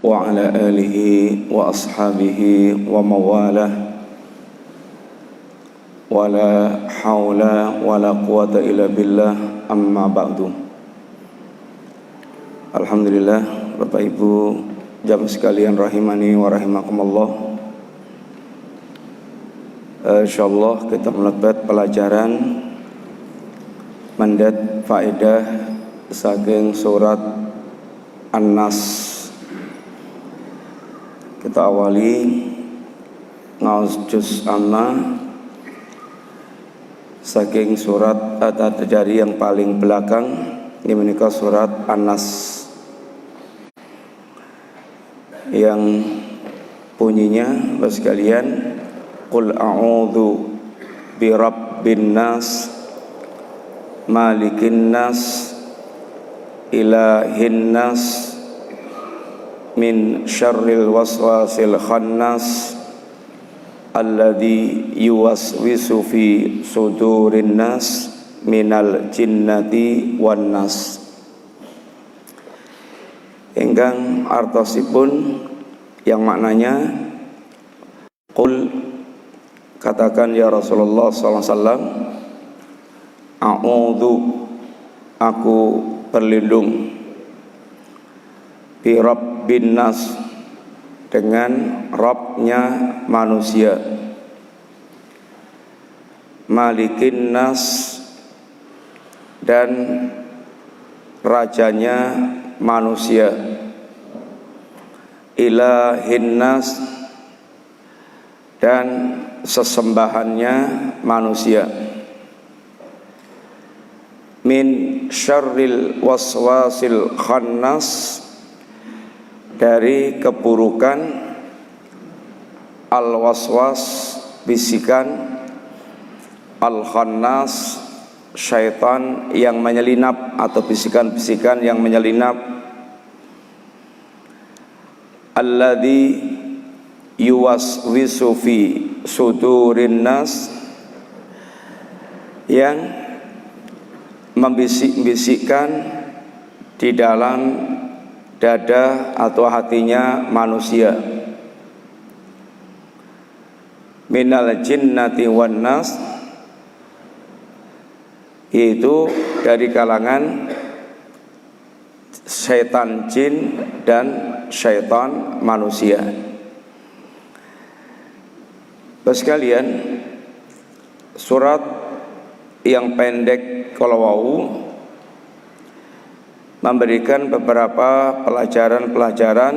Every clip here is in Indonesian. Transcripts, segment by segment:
wa ala alihi wa ashabihi wa mawalah wa la hawla wa la quwata illa billah amma ba'du. Alhamdulillah, Bapak Ibu jamaah sekalian rahimani wa rahimakumullah. Insyaallah kita melebat pelajaran mandat faedah saking surat An-Nas. Kita awali ngaos juz amma saking surat dari yang paling belakang, ini menika surat An-Nas yang bunyinya Bapak sekalian, qul a'udzu birabbin nas malikin nas ilahin nas min syarril waswasil khannas alladzi yuwaswisu fi sudurin nas minal jinnati wan nas. Ingkang artosipun yang maknanya, qul, katakan ya Rasulullah sallallahu alaihi wasallam, a'udzu, aku berlindung, bi rabbin nas, dengan Rabbnya manusia, malikin nas, dan rajanya manusia, ilahin nas, dan sesembahannya manusia, min syarril waswasil khannas, dari keburukan al-waswas, bisikan, al-khannas, syaitan yang menyelinap atau bisikan-bisikan yang menyelinap, alladzi yuwaswisu fi sudurin nas, yang membisik-bisikkan di dalam dada atau hatinya manusia, minal jinnati wan nas, yaitu dari kalangan syaitan jin dan syaitan manusia. Bapak sekalian, surat yang pendek kalau wau memberikan beberapa pelajaran-pelajaran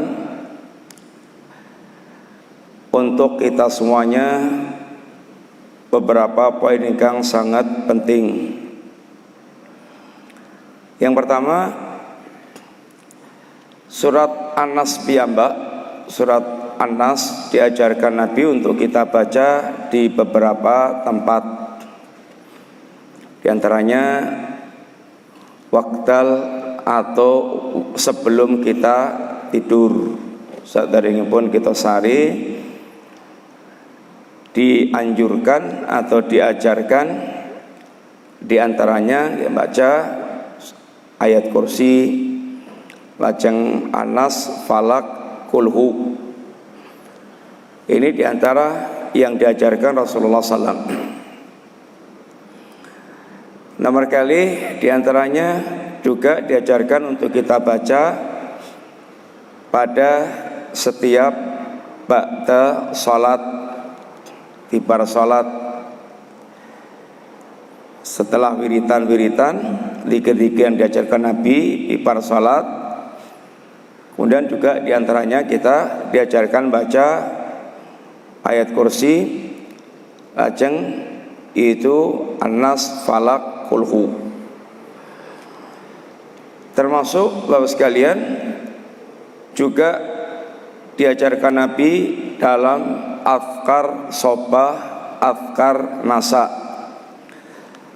untuk kita semuanya, beberapa poin yang sangat penting. Yang pertama, surat An-Nas piyambak, surat An-Nas diajarkan Nabi untuk kita baca di beberapa tempat. Di antaranya waktal atau sebelum kita tidur, saderengipun kita sari, dianjurkan atau diajarkan di antaranya ya baca ayat kursi, lajeng Anas, Falak, Kulhu. Ini di antara yang diajarkan Rasulullah SAW. Nomor kali di antaranya juga diajarkan untuk kita baca pada setiap ba'da salat, di para salat, setelah wiritan-wiritan, zikir-zikir yang diajarkan Nabi di para salat. Kemudian juga di antaranya kita diajarkan baca ayat kursi, lajeng itu An-Nas, Falak, Kulhu. Termasuk Bapak sekalian juga diajarkan Nabi dalam afkar sobah, afkar nasa,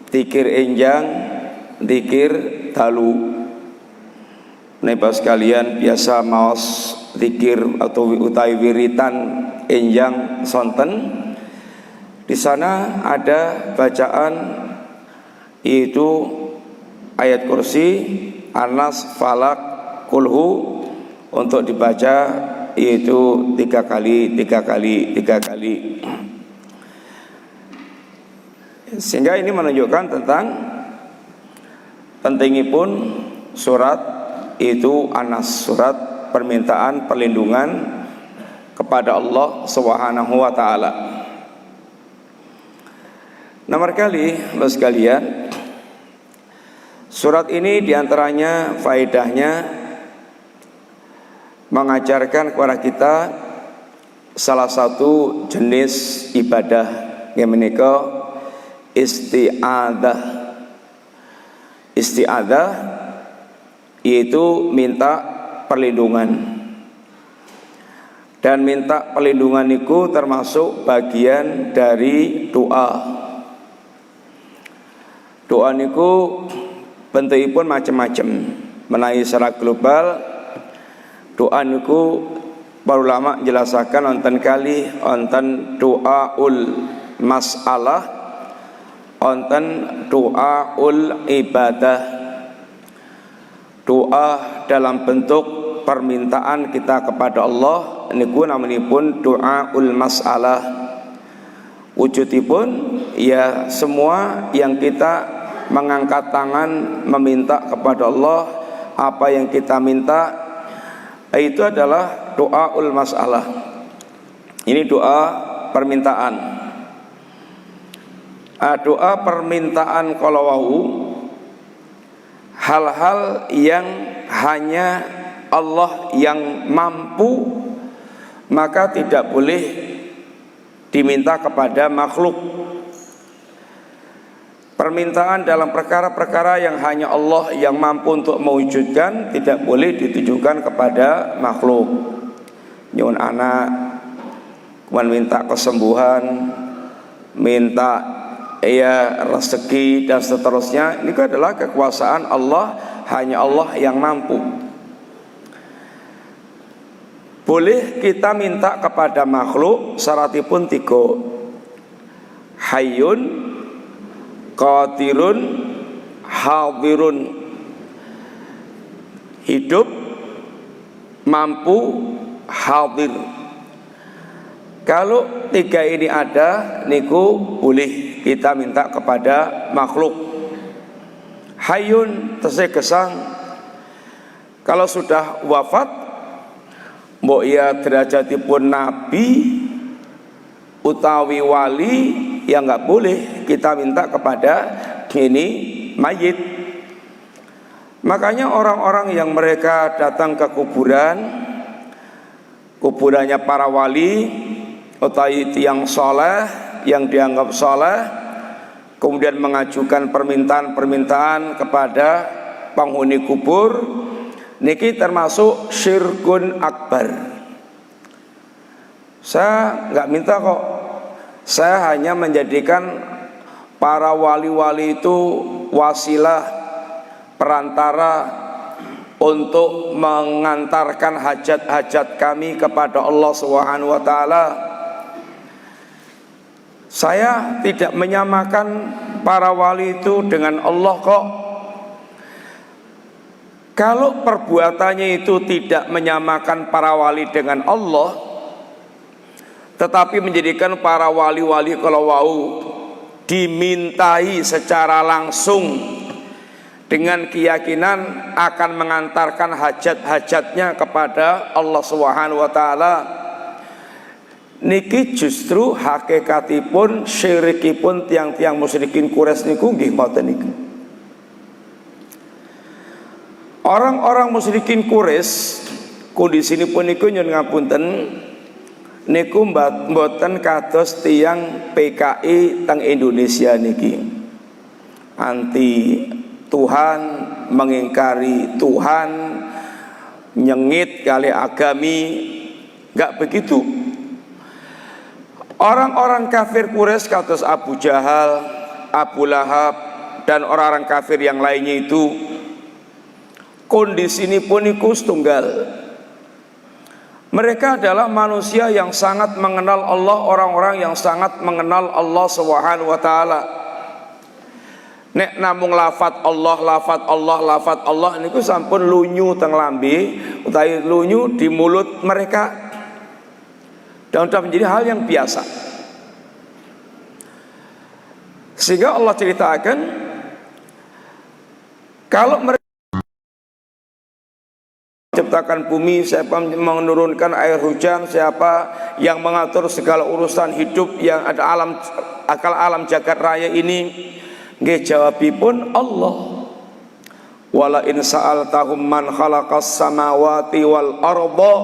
zikir enjang, zikir dalu. Bapak sekalian biasa maos zikir atau utai wiritan enjang sonten, di sana ada bacaan yaitu ayat kursi, Anas, Falak, Kulhu, untuk dibaca, yaitu 3 kali. Sehingga ini menunjukkan tentang pentingipun surat itu An-Nas, surat permintaan perlindungan kepada Allah Subhanahu wa taala. Nomor kali, Bapak sekalian, surat ini diantaranya faedahnya mengajarkan kepada kita salah satu jenis ibadah yang menika isti'adzah. Isti'adzah yaitu minta perlindungan. Dan minta perlindungan itu termasuk bagian dari doa. Doa niku bentukipun macam-macam. Menawi secara global, doa niku para ulama menjelaskan wonten kali wonten doaul mas'alah, wonten doaul ibadah. Doa dalam bentuk permintaan kita kepada Allah niku namanipun doaul mas'alah. Wujudipun ya semua yang kita mengangkat tangan meminta kepada Allah, apa yang kita minta itu adalah doaul mas'alah. Ini doa permintaan. Doa permintaan kalau wau hal-hal yang hanya Allah yang mampu, maka tidak boleh diminta kepada makhluk. Permintaan dalam perkara-perkara yang hanya Allah yang mampu untuk mewujudkan tidak boleh ditujukan kepada makhluk. Nyuwun anak, minta kesembuhan, minta rezeki dan seterusnya, ini adalah kekuasaan Allah, hanya Allah yang mampu. Boleh kita minta kepada makhluk, syaratipun 3. Hayyun, qadirun, hadirun. Hidup, mampu, hadir. Kalau 3 ini ada, niku boleh kita minta kepada makhluk. Hayyun tesih gesang, kalau sudah wafat, mbok ya derajatipun nabi utawi wali, ya nggak boleh kita minta kepada ini mayit. Makanya orang-orang yang mereka datang ke kuburannya para wali utawi tiyang soleh yang dianggap soleh, kemudian mengajukan permintaan-permintaan kepada penghuni kubur, niki termasuk syirkun akbar. Saya nggak minta kok, saya hanya menjadikan para wali-wali itu wasilah, perantara untuk mengantarkan hajat-hajat kami kepada Allah Subhanahu wa taala. Saya tidak menyamakan para wali itu dengan Allah kok. Kalau perbuatannya itu tidak menyamakan para wali dengan Allah, tetapi menjadikan para wali-wali kalau wau dimintai secara langsung dengan keyakinan akan mengantarkan hajat-hajatnya kepada Allah Subhanahu wa taala, niki justru hakikatipun syirikipun tiang-tiang musyrikin Quraisy niku nggih ngoten niku. Orang-orang musyrikin Quraisy kondisinipun niku nyuwun ngapunten, niku mboten kados tiyang PKI teng Indonesia niki. Anti Tuhan, mengingkari Tuhan, nyengit kali agami, enggak begitu. Orang-orang kafir Quraisy kados Abu Jahal, Abu Lahab dan orang-orang kafir yang lainnya itu kondisinipun iku setunggal. Mereka adalah manusia yang sangat mengenal Allah, orang-orang yang sangat mengenal Allah Subhanahu wa taala. Nek namung lafat Allah, lafat Allah, lafat Allah niku sampun lunyu teng lambe utawi lunyu di mulut mereka dan sudah menjadi hal yang biasa. Sehingga Allah ceritakan kalau mereka menciptakan bumi, siapa menurunkan air hujan, siapa yang mengatur segala urusan hidup yang ada alam jagat raya ini, nggih jawabipun Allah. Wala in sa'altahum man khalaqas samawati wal arda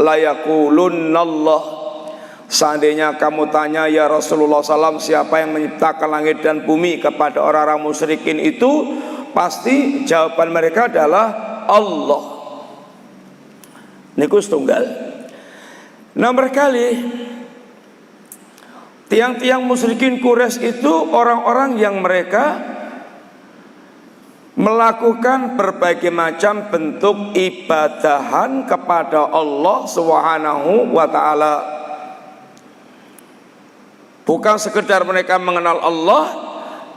la yaqulunallah. Seandainya kamu tanya ya Rasulullah SAW, siapa yang menciptakan langit dan bumi kepada orang-orang musyrikin itu, pasti jawaban mereka adalah Allah. Niku setunggal. Nomor kali tiang-tiang musyrikin Quraisy itu orang-orang yang mereka melakukan berbagai macam bentuk ibadahan kepada Allah Subhanahu wa ta'ala. Bukan sekedar mereka mengenal Allah,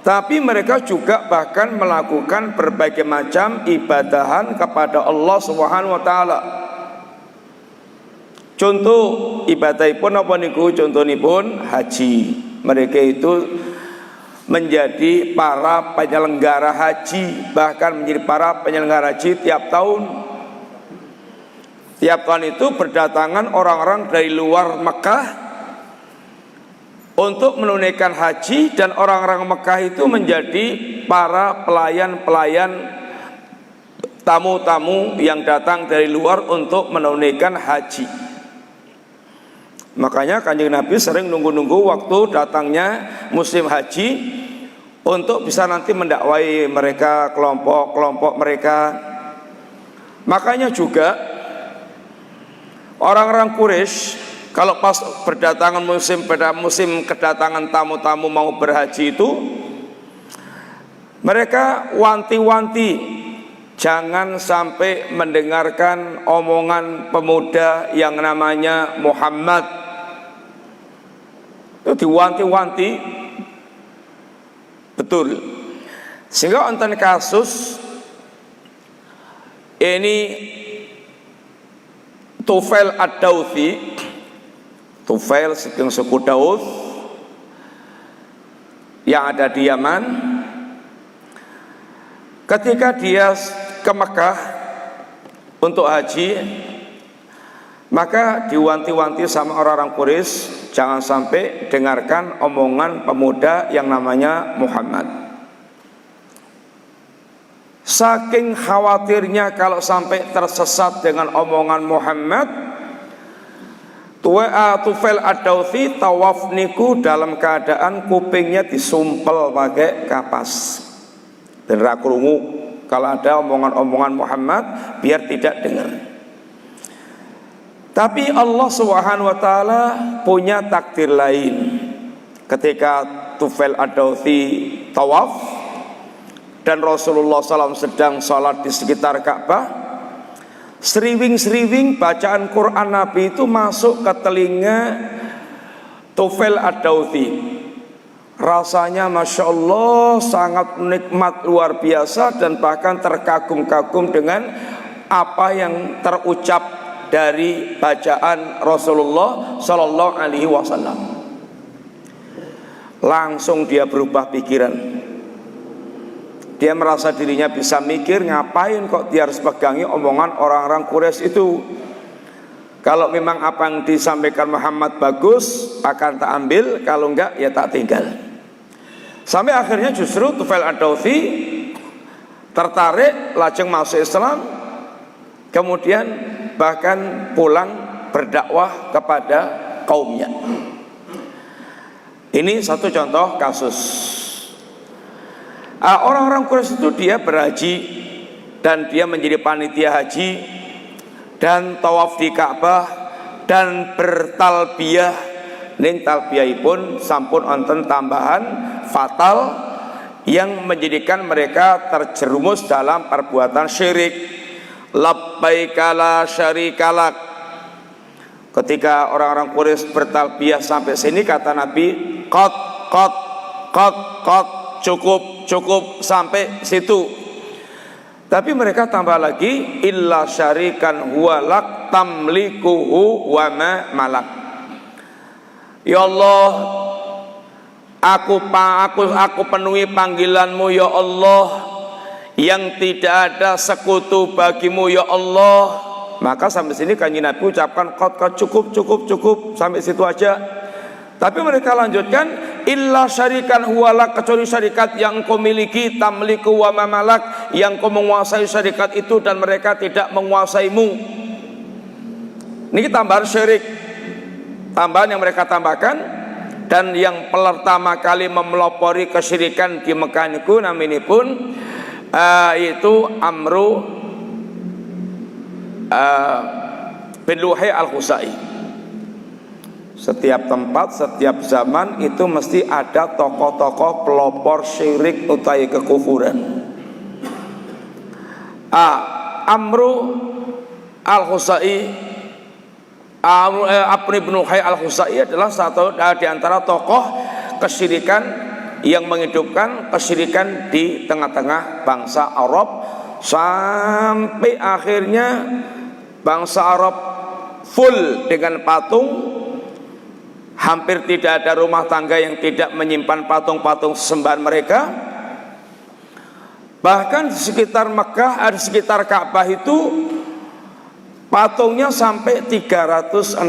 tapi mereka juga bahkan melakukan berbagai macam ibadahan kepada Allah Subhanahu wa ta'ala. Contoh ibadahipun apa niku? Contohipun haji. Mereka itu menjadi para penyelenggara haji, bahkan menjadi para penyelenggara haji tiap tahun. Tiap tahun itu berdatangan orang-orang dari luar Mekah untuk menunaikan haji, dan orang-orang Mekah itu menjadi para pelayan-pelayan, tamu-tamu yang datang dari luar untuk menunaikan haji. Makanya Kanjeng Nabi sering nunggu-nunggu waktu datangnya musim haji untuk bisa nanti mendakwai mereka, kelompok-kelompok mereka. Makanya juga orang-orang Quraisy kalau pas berdatangan pada musim kedatangan tamu-tamu mau berhaji itu, mereka wanti-wanti jangan sampai mendengarkan omongan pemuda yang namanya Muhammad. Itu diwanti-wanti betul. Sehingga wonten kasus ini Tufail ad-Dawsi, Tufail saking suku Daud yang ada di Yaman, ketika dia ke Mekah untuk haji, maka diwanti-wanti sama orang-orang Quraisy, jangan sampai dengarkan omongan pemuda yang namanya Muhammad. Saking khawatirnya kalau sampai tersesat dengan omongan Muhammad, Tufail ad-Dawsi tawaf niku dalam keadaan kupingnya disumpel pakai kapas dan ra krungu kalau ada omongan-omongan Muhammad, biar tidak dengar. Tapi Allah Subhanahu wa ta'ala punya takdir lain. Ketika Tufail ad-Dawsi tawaf dan Rasulullah SAW sedang sholat di sekitar Ka'bah, seriwing-seriwing bacaan Quran Nabi itu masuk ke telinga Tufail ad-Dawsi. Rasanya Masya Allah sangat nikmat, luar biasa, dan bahkan terkagum-kagum dengan apa yang terucap dari bacaan Rasulullah Sallallahu Alaihi Wasallam. Langsung dia berubah pikiran. Dia merasa dirinya bisa mikir, ngapain kok dia harus pegangi omongan orang-orang Quraisy itu. Kalau memang apa yang disampaikan Muhammad bagus, akan tak ambil, kalau enggak ya tak tinggal. Sampai akhirnya justru Tufail ad-Dawsi tertarik, lajeng masuk Islam, kemudian bahkan pulang berdakwah kepada kaumnya. Ini satu contoh kasus. Orang-orang Quraisy itu dia berhaji dan dia menjadi panitia haji dan tawaf di Ka'bah dan bertalbiyah. Ning talbiyahipun sampun wonten tambahan fatal yang menjadikan mereka terjerumus dalam perbuatan syirik. Labbaika la syarikalak. Ketika orang-orang Quraisy bertalbiyah sampai sini, kata Nabi, qad cukup sampai situ. Tapi mereka tambah lagi, illa syarikan huwalak tamlikuhu wa ma malak. Ya Allah, aku penuhi panggilanmu ya Allah, yang tidak ada sekutu bagimu ya Allah. Maka sampai sini Kanjeng Nabi ucapkan cukup sampai situ aja. Tapi mereka lanjutkan, illa syarikan huwalak, kecuali syarikat yang engkau miliki, tamliku wa mamalak, yang engkau menguasai syarikat itu dan mereka tidak menguasaimu. Ini tambahan syirik, tambahan yang mereka tambahkan. Dan yang pertama kali memelopori kesyirikan di Mekah niku naminipun yaitu Amru bin Luhai al-Khuzai. Setiap tempat, setiap zaman itu mesti ada tokoh-tokoh pelopor syirik utawi kekufuran. Amru al-Khuzai, Amr bin Luhai al-Khuzai adalah satu di antara tokoh kesyirikan yang menghidupkan kesyirikan di tengah-tengah bangsa Arab, sampai akhirnya bangsa Arab full dengan patung. Hampir tidak ada rumah tangga yang tidak menyimpan patung-patung sesembahan mereka. Bahkan di sekitar Mekah, di sekitar Ka'bah itu patungnya sampai 360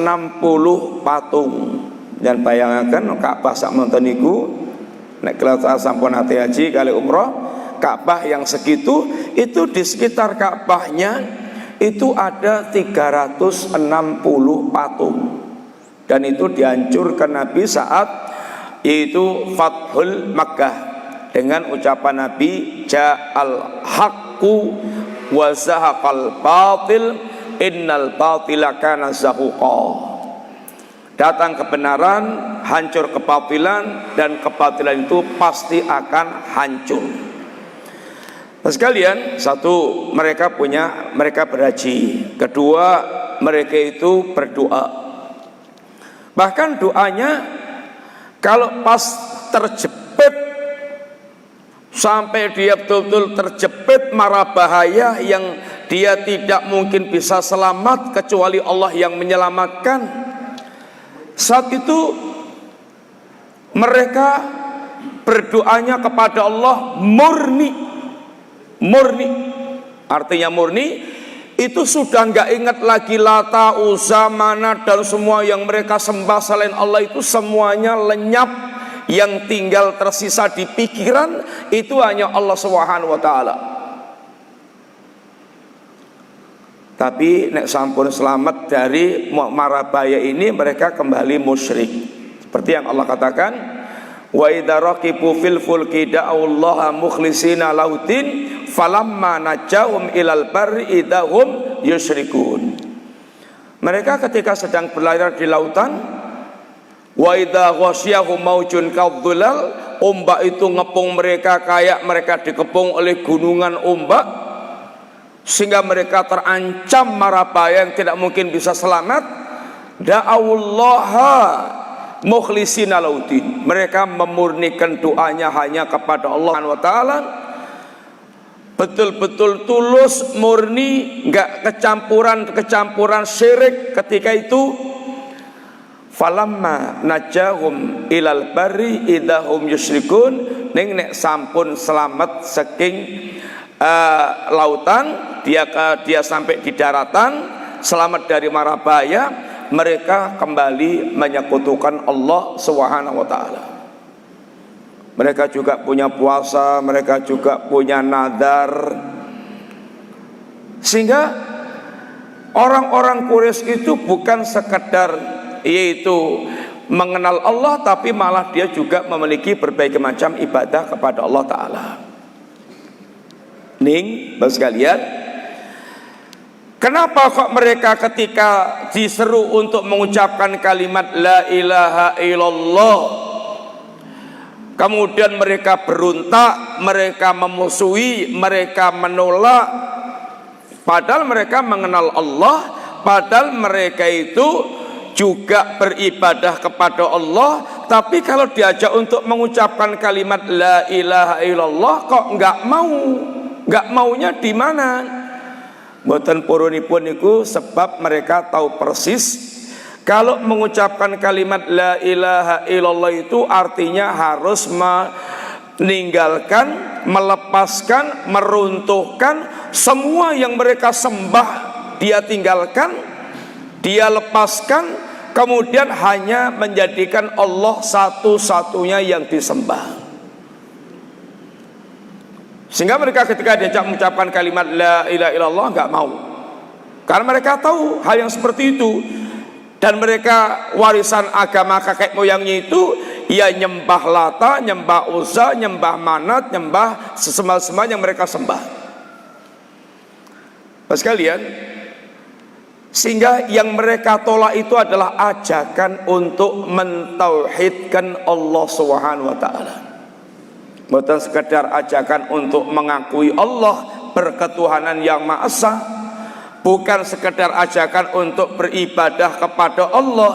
patung. Dan bayangkan Ka'bah sak monten niku, nek kelihatan sampun ate haji kali umroh, Ka'bah yang segitu, itu di sekitar Ka'bahnya itu ada 360 patung. Dan itu dihancurkan Nabi saat yaitu Fathul Makkah dengan ucapan Nabi, ja'al haqqu wa zahaqal batil innal batila kana zahuqa. Datang kebenaran, hancur kebatilan, dan kebatilan itu pasti akan hancur. Nah sekalian, satu, mereka berhaji. Kedua, mereka itu berdoa. Bahkan doanya kalau pas terjepit, sampai dia betul-betul terjepit mara bahaya yang dia tidak mungkin bisa selamat kecuali Allah yang menyelamatkan, saat itu mereka berdoanya kepada Allah murni. Artinya murni itu sudah nggak ingat lagi Lata, Uzza, Manat dan semua yang mereka sembah selain Allah, itu semuanya lenyap. Yang tinggal tersisa di pikiran itu hanya Allah Subhanahu wa taala. Tapi nek sampun selamat dari marabaya ini, mereka kembali musyrik. Seperti yang Allah katakan, wa idza raqibu fil fulki da'ullaha mukhlisina lautin falamma najahum ilal barri idahum yusyrikun. Mereka ketika sedang berlayar di lautan, wa idza ghasyahum maujun kadzulal, ombak itu ngepung mereka kayak mereka dikepung oleh gunungan ombak, sehingga mereka terancam marabaya yang tidak mungkin bisa selamat. Da'awullaha mukhlisina lautin, mereka memurnikan doanya hanya kepada Allah Subhanahu wa taala, betul-betul tulus, murni, enggak kecampuran syirik. Ketika itu falamma najahum ilal barri idahum yusyrikun, ning nek sampun selamat saking lautan, dia sampai di daratan, selamat dari marabaya, mereka kembali menyekutukan Allah Subhanahu wa taala. Mereka juga punya puasa, mereka juga punya nadar. Sehingga orang-orang Quraisy itu bukan sekedar yaitu mengenal Allah, tapi malah dia juga memiliki berbagai macam ibadah kepada Allah taala. Ning, Bapak sekalian, kenapa kok mereka ketika diseru untuk mengucapkan kalimat la ilaha illallah, kemudian mereka berontak, mereka memusuhi, mereka menolak, padahal mereka mengenal Allah, padahal mereka itu juga beribadah kepada Allah, tapi kalau diajak untuk mengucapkan kalimat la ilaha illallah kok nggak mau. Nggak maunya di mana? Mboten purunipun niku sebab mereka tahu persis kalau mengucapkan kalimat la ilaha illallah itu artinya harus meninggalkan, melepaskan, meruntuhkan semua yang mereka sembah. Dia tinggalkan, dia lepaskan, kemudian hanya menjadikan Allah satu-satunya yang disembah. Sehingga mereka ketika diajak mengucapkan kalimat la ilaha illallah nggak mau, karena mereka tahu hal yang seperti itu. Dan mereka warisan agama kakek moyangnya itu ya nyembah Lata, nyembah Uzza, nyembah Manat, nyembah sesembah-sembah yang mereka sembah. Pas kalian, sehingga yang mereka tolak itu adalah ajakan untuk mentauhidkan Allah Subhanahu wa taala. Bukan sekedar ajakan untuk mengakui Allah berketuhanan yang Maha Esa, bukan sekedar ajakan untuk beribadah kepada Allah,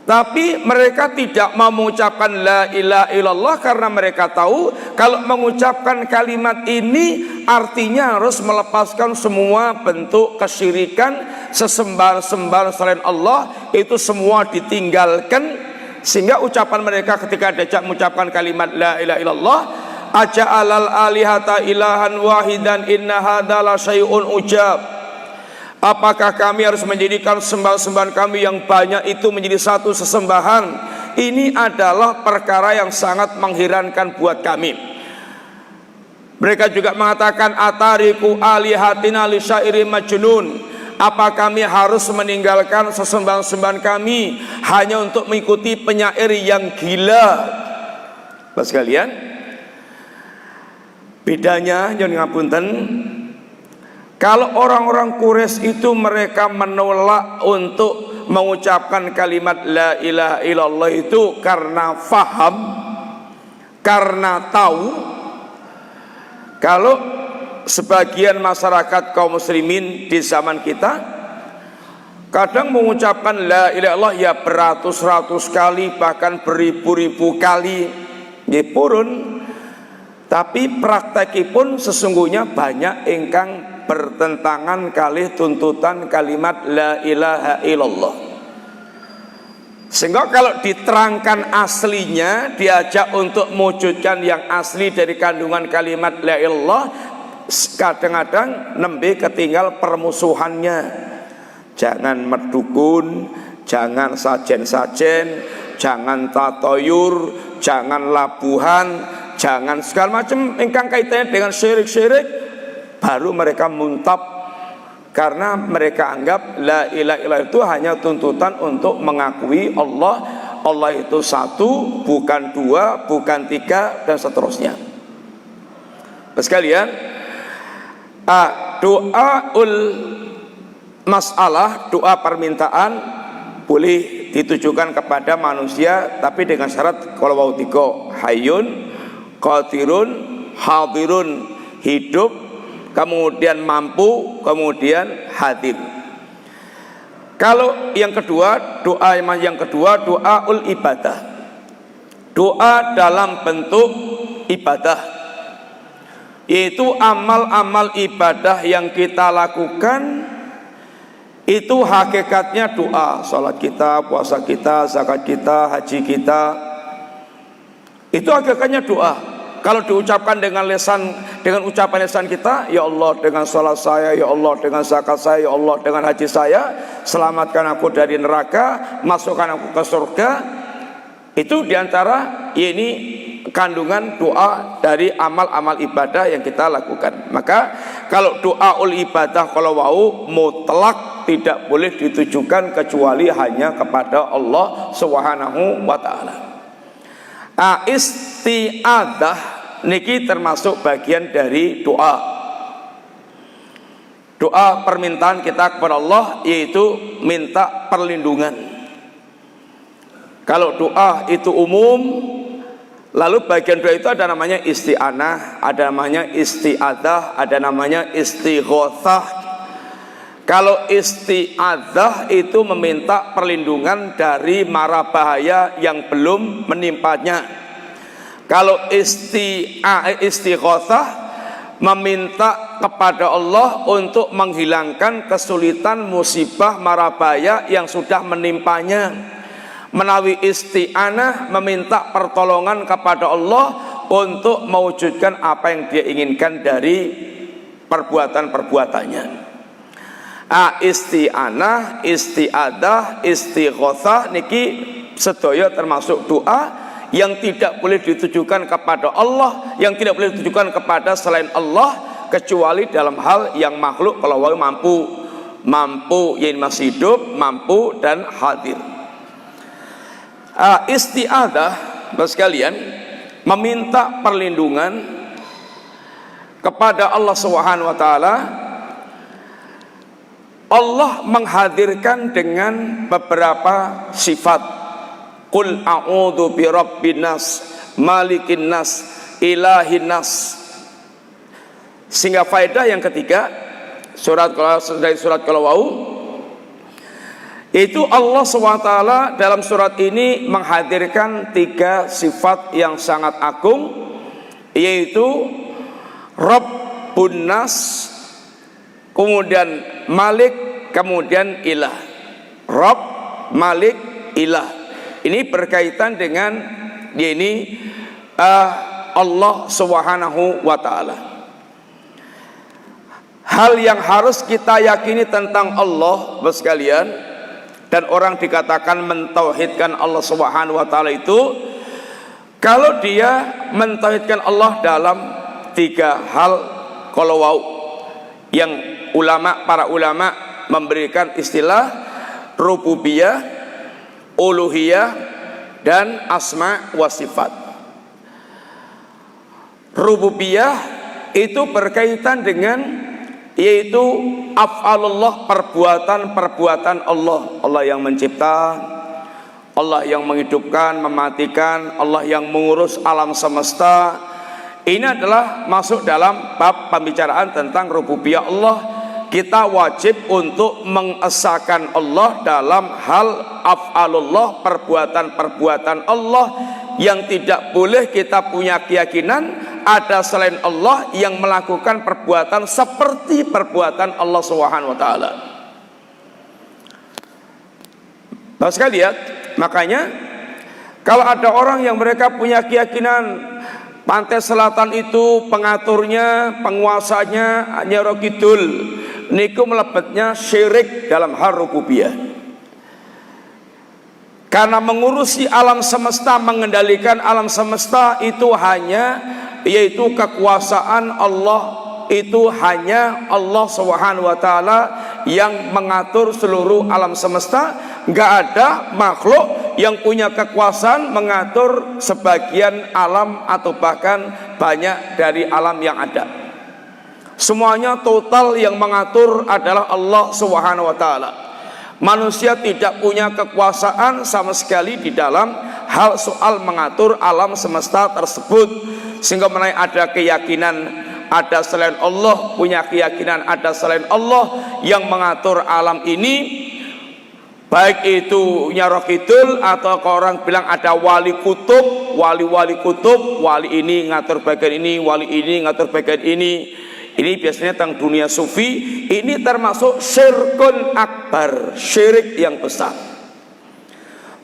tapi mereka tidak mau mengucapkan la ilaha illallah karena mereka tahu kalau mengucapkan kalimat ini artinya harus melepaskan semua bentuk kesyirikan, sesembahan-sembahan selain Allah, itu semua ditinggalkan. Sehingga ucapan mereka ketika diajak mengucapkan kalimat la ilaha illallah, aja'alal alihata ilahan wahidan inna hadza la syai'un ujab. Apakah kami harus menjadikan sembahan-sembahan kami yang banyak itu menjadi satu sesembahan? Ini adalah perkara yang sangat mengherankan buat kami. Mereka juga mengatakan atariku alihatina li syairi majnun. Apa kami harus meninggalkan sesembahan-sembahan kami hanya untuk mengikuti penyair yang gila? Bapak sekalian, bedanya jangan ngapunten. Kalau orang-orang Quraisy itu mereka menolak untuk mengucapkan kalimat la ilaha illallah itu karena faham, karena tahu. Kalau sebagian masyarakat kaum muslimin di zaman kita kadang mengucapkan la ilaha illallah ya beratus-ratus kali, bahkan beribu-ribu kali nggih purun, tapi praktekipun sesungguhnya banyak ingkang bertentangan kali tuntutan kalimat la ilaha illallah. Sehingga kalau diterangkan aslinya, diajak untuk mewujudkan yang asli dari kandungan kalimat la ilaha illallah, kadang-kadang nembe ketinggal permusuhannya. Jangan merdukun, jangan sajen-sajen, jangan tatoyur, jangan labuhan, jangan segala macam ingkang kaitannya dengan syirik-syirik. Baru mereka muntap, karena mereka anggap la ilaha illallah itu hanya tuntutan untuk mengakui Allah. Allah itu satu, bukan dua, bukan tiga, dan seterusnya. Sekalian, doaul masalah, doa permintaan boleh ditujukan kepada manusia, tapi dengan syarat kalau wau tiga, hayyun, qadirun, hadirun, hidup, kemudian mampu, kemudian hadir. Kalau yang kedua, doa yang kedua, doaul ibadah, doa dalam bentuk ibadah, yaitu amal-amal ibadah yang kita lakukan itu hakikatnya doa. Salat kita, puasa kita, zakat kita, haji kita, itu hakikatnya doa. Kalau diucapkan dengan ucapan lisan kita, ya Allah dengan salat saya, ya Allah dengan zakat saya, ya Allah dengan haji saya, selamatkan aku dari neraka, masukkan aku ke surga. Itu diantara ini kandungan doa dari amal-amal ibadah yang kita lakukan. Maka kalau doaul ibadah kalau wau mutlak tidak boleh ditujukan kecuali hanya kepada Allah Subhanahu wa taala. Isti'adah niki termasuk bagian dari doa. Doa permintaan kita kepada Allah yaitu minta perlindungan. Kalau doa itu umum, lalu bagian doa itu ada namanya isti'anah, ada namanya isti'adah, ada namanya istighothah. Kalau isti'adzah itu meminta perlindungan dari mara bahaya yang belum menimpanya. Kalau istighatsah meminta kepada Allah untuk menghilangkan kesulitan, musibah, mara bahaya yang sudah menimpanya. Menawi isti'anah meminta pertolongan kepada Allah untuk mewujudkan apa yang dia inginkan dari perbuatan-perbuatannya. Isti'anah, isti'adah, istighatsah niki sedaya termasuk doa yang tidak boleh ditujukan kepada Allah, yang tidak boleh ditujukan kepada selain Allah, kecuali dalam hal yang makhluk kalau mampu yang masih hidup, mampu dan hadir. Isti'adah sekalian meminta perlindungan kepada Allah Subhanahu wa taala. Allah menghadirkan dengan beberapa sifat. Qul a'udzu birabbin nas, malikin nas, ilahin nas. Sehingga faedah yang ketiga dari surat Al-Wau itu Allah SWT dalam surat ini menghadirkan 3 sifat yang sangat agung, yaitu Rabbun nas, kemudian Malik, kemudian Ilah. Rabb, Malik, Ilah. Ini berkaitan dengan Allah Subhanahu wa taala. Hal yang harus kita yakini tentang Allah sekalian, dan orang dikatakan mentauhidkan Allah Subhanahu wa taala itu kalau dia mentauhidkan Allah dalam 3 hal kolowau yang para ulama memberikan istilah rububiyah, uluhiyah, dan asma wa sifat. Rububiyah itu berkaitan dengan yaitu af'alullah, perbuatan Allah. Allah yang mencipta, Allah yang menghidupkan, mematikan, Allah yang mengurus alam semesta. Ini adalah masuk dalam bab pembicaraan tentang rububiyah Allah. Kita wajib untuk mengesahkan Allah dalam hal af'alullah, perbuatan-perbuatan Allah, yang tidak boleh kita punya keyakinan ada selain Allah yang melakukan perbuatan seperti perbuatan Allah Subhanahu wa taala. Bapak sekalian, makanya kalau ada orang yang mereka punya keyakinan pantai selatan itu pengaturnya, penguasanya Nyai Kidul, niku melebetnya syirik dalam hal rububiyah. Karena mengurusi alam semesta, mengendalikan alam semesta itu hanya yaitu kekuasaan Allah, itu hanya Allah Subhanahu wa taala yang mengatur seluruh alam semesta. Enggak ada makhluk yang punya kekuasaan mengatur sebagian alam atau bahkan banyak dari alam yang ada. Semuanya total yang mengatur adalah Allah Subhanahu wa taala. Manusia tidak punya kekuasaan sama sekali di dalam hal soal mengatur alam semesta tersebut. Sehingga ada keyakinan ada selain Allah, punya keyakinan ada selain Allah yang mengatur alam ini. Baik itu Nyai Kidul atau orang bilang ada wali kutub, wali kutub, wali ini ngatur bagian ini, wali ini ngatur bagian ini. Ini biasanya tentang dunia sufi. Ini termasuk syirkun akbar, syirik yang besar.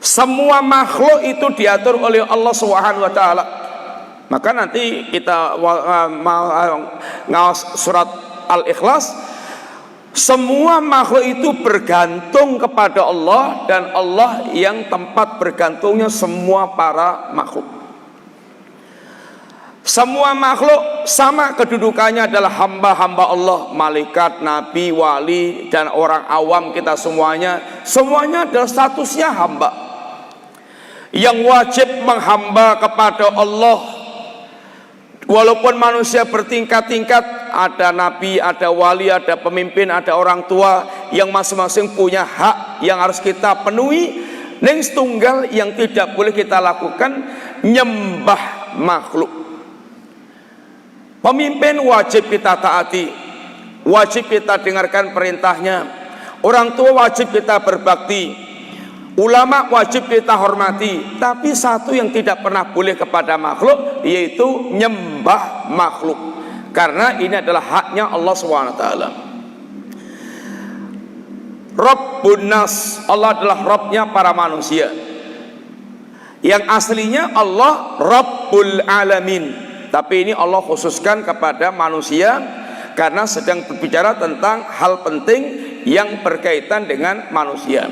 Semua makhluk itu diatur oleh Allah Subhanahu wa taala. Maka nanti kita ngawas surat Al-Ikhlas. Semua makhluk itu bergantung kepada Allah, dan Allah yang tempat bergantungnya semua para makhluk. Semua makhluk sama kedudukannya adalah hamba-hamba Allah, malaikat, nabi, wali, dan orang awam kita semuanya adalah statusnya hamba yang wajib menghamba kepada Allah. Walaupun manusia bertingkat-tingkat, ada nabi, ada wali, ada pemimpin, ada orang tua yang masing-masing punya hak yang harus kita penuhi. Ning setunggal yang tidak boleh kita lakukan, nyembah makhluk. Pemimpin wajib kita taati, wajib kita dengarkan perintahnya. Orang tua wajib kita berbakti, ulama wajib kita hormati. Tapi satu yang tidak pernah boleh kepada makhluk, yaitu nyembah makhluk, karena ini adalah haknya Allah SWT. Rabbun Nas, Allah adalah Rabbnya para manusia. Yang aslinya Allah Rabbul Alamin, tapi ini Allah khususkan kepada manusia karena sedang berbicara tentang hal penting yang berkaitan dengan manusia.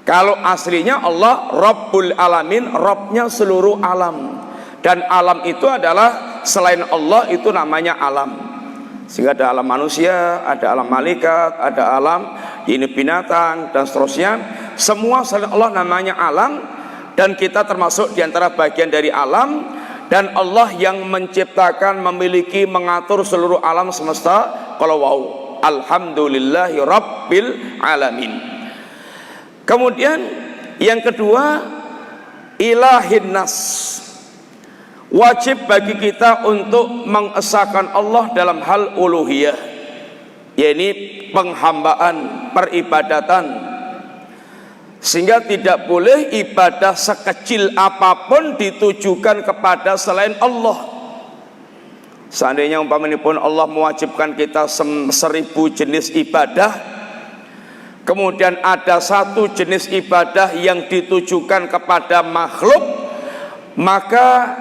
Kalau aslinya Allah Rabbul Alamin, Rabbnya seluruh alam. Dan alam itu adalah selain Allah itu namanya alam. Sehingga ada alam manusia, ada alam malaikat, ada alam ini binatang dan seterusnya. Semua selain Allah namanya alam, dan kita termasuk diantara bagian dari alam. Dan Allah yang menciptakan, memiliki, mengatur seluruh alam semesta. Kalau wow, alhamdulillahi rabbil alamin. Kemudian yang kedua, ilahin nas. Wajib bagi kita untuk mengesahkan Allah dalam hal uluhiyah, yaitu penghambaan, peribadatan. Sehingga tidak boleh ibadah sekecil apapun ditujukan kepada selain Allah. Seandainya umpamanya pun Allah mewajibkan kita 1000 jenis ibadah, kemudian ada satu jenis ibadah yang ditujukan kepada makhluk, maka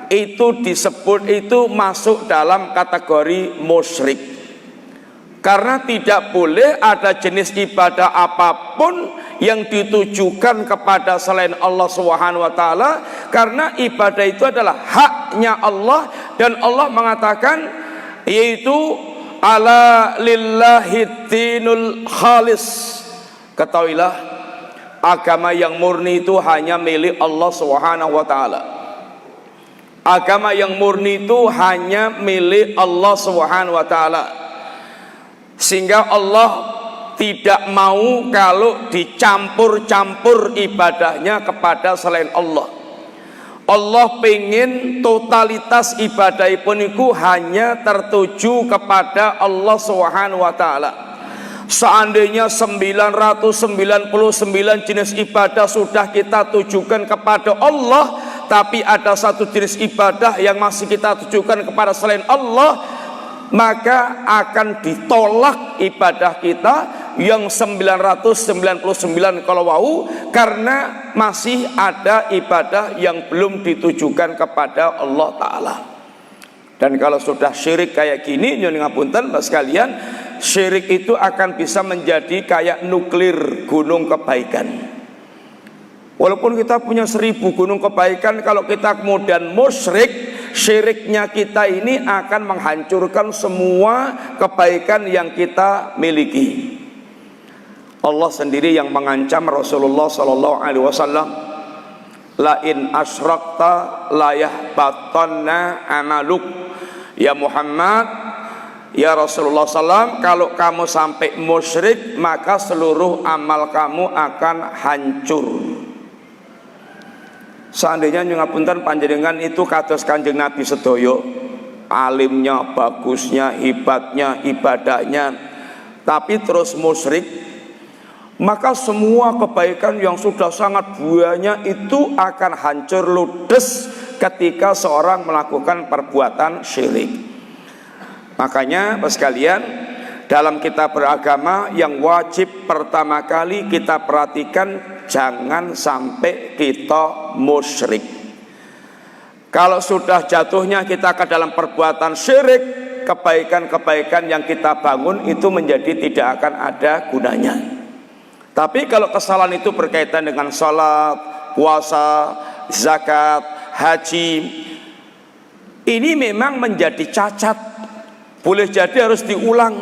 itu disebut, itu masuk dalam kategori musyrik. Karena tidak boleh ada jenis ibadah apapun yang ditujukan kepada selain Allah Subhanahu wa taala, karena ibadah itu adalah haknya Allah, dan Allah mengatakan yaitu ala lillahi dinul khalis. Ketahuilah, agama yang murni itu hanya milik Allah Subhanahu wa taala. Agama yang murni itu hanya milik Allah Subhanahu wa taala. Sehingga Allah tidak mau kalau dicampur-campur ibadahnya kepada selain Allah. Allah pengen totalitas ibadah pun itu hanya tertuju kepada Allah Subhanahu wa taala. Seandainya 999 jenis ibadah sudah kita tujukan kepada Allah, tapi ada satu jenis ibadah yang masih kita tujukan kepada selain Allah, maka akan ditolak ibadah kita yang 999 kalau wau, karena masih ada ibadah yang belum ditujukan kepada Allah Ta'ala. Dan kalau sudah syirik kayak gini, nyuwun ngapunten Mas sekalian, syirik itu akan bisa menjadi kayak nuklir gunung kebaikan. Walaupun kita punya 1000 gunung kebaikan, kalau kita kemudian musyrik, syiriknya kita ini akan menghancurkan semua kebaikan yang kita miliki. Allah sendiri yang mengancam Rasulullah sallallahu alaihi wasallam, la in asyrakta la yahbatanna amaluk. Ya Muhammad, ya Rasulullah sallam, kalau kamu sampai musyrik, maka seluruh amal kamu akan hancur. Seandainya nyungapunten panjenengan itu kados Kanjeng Nabi sedoyo, alimnya, bagusnya, hebatnya, ibadahnya, tapi terus musyrik, maka semua kebaikan yang sudah sangat banyak itu akan hancur ludes ketika seorang melakukan perbuatan syirik. Makanya sekalian, dalam kita beragama yang wajib pertama kali kita perhatikan, jangan sampai kita musyrik. Kalau sudah jatuhnya kita ke dalam perbuatan syirik, kebaikan-kebaikan yang kita bangun itu menjadi tidak akan ada gunanya. Tapi kalau kesalahan itu berkaitan dengan salat, puasa, zakat, haji, ini memang menjadi cacat. Boleh jadi harus diulang,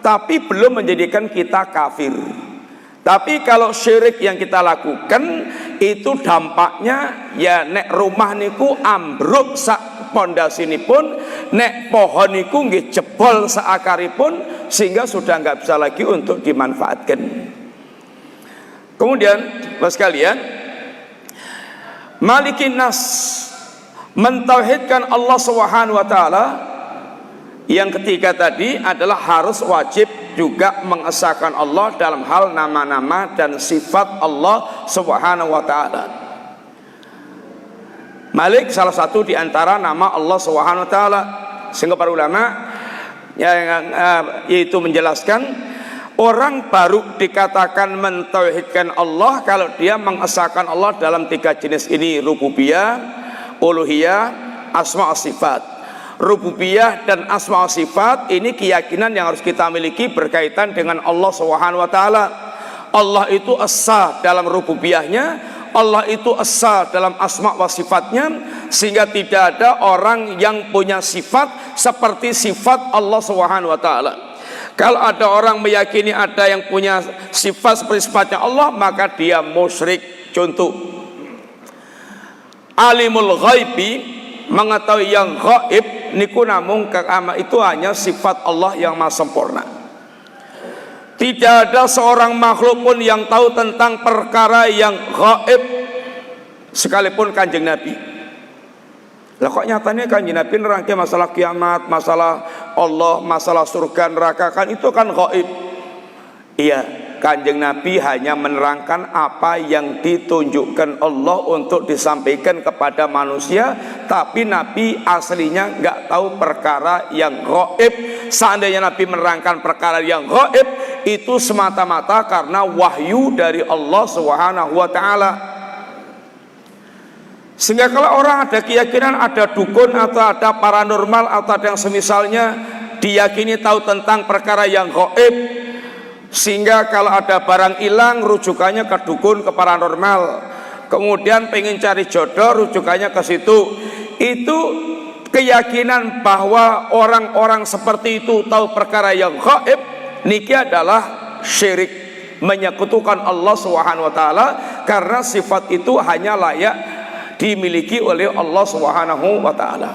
tapi belum menjadikan kita kafir. Tapi kalau syirik yang kita lakukan itu dampaknya ya nek rumah niku ambruk sak pondasinipun, nek pohon niku nggih jebol saakaripun, sehingga sudah nggak bisa lagi untuk dimanfaatkan. Kemudian Bapak sekalian, Malikin Nas, mentauhidkan Allah Subhanahu wa taala. Yang ketiga tadi adalah harus wajib juga mengesahkan Allah dalam hal nama-nama dan sifat Allah Subhanahu wa taala. Malik salah satu di antara nama Allah Subhanahu wa taala. Sehingga para ulama yaitu menjelaskan orang baru dikatakan mentauhidkan Allah kalau dia mengesahkan Allah dalam 3 jenis ini: rububiyah, uluhiyah, asma wa sifat. Rububiyah dan asma wa sifat ini keyakinan yang harus kita miliki berkaitan dengan Allah Subhanahu wa taala. Allah itu esa dalam rububiyahnya, Allah itu esa dalam asma wa sifatnya, sehingga tidak ada orang yang punya sifat seperti sifat Allah Subhanahu wa taala. Kalau ada orang meyakini ada yang punya sifat seperti sifatnya Allah, maka dia musyrik. Contoh, alimul ghaibi, mengetahui yang gaib niku namung itu hanya sifat Allah yang maha sempurna. Tidak ada seorang makhluk pun yang tahu tentang perkara yang gaib, sekalipun Kanjeng Nabi. Lah kok nyatanya Kanjeng Nabi nerangke masalah kiamat, masalah Allah, masalah surga neraka, kan itu kan gaib. Iya, Kanjeng Nabi hanya menerangkan apa yang ditunjukkan Allah untuk disampaikan kepada manusia, tapi Nabi aslinya nggak tahu perkara yang gaib. Seandainya Nabi menerangkan perkara yang gaib, itu semata-mata karena wahyu dari Allah Subhanahu wa taala. Sehingga kalau orang ada keyakinan ada dukun atau ada paranormal atau ada yang semisalnya, diyakini tahu tentang perkara yang gaib, sehingga kalau ada barang hilang rujukannya ke dukun, ke paranormal. Kemudian pengen cari jodoh rujukannya ke situ. Itu keyakinan bahwa orang-orang seperti itu tahu perkara yang gaib, niki adalah syirik, menyekutukan Allah Subhanahu wa taala, karena sifat itu hanya layak dimiliki oleh Allah Subhanahu wa taala.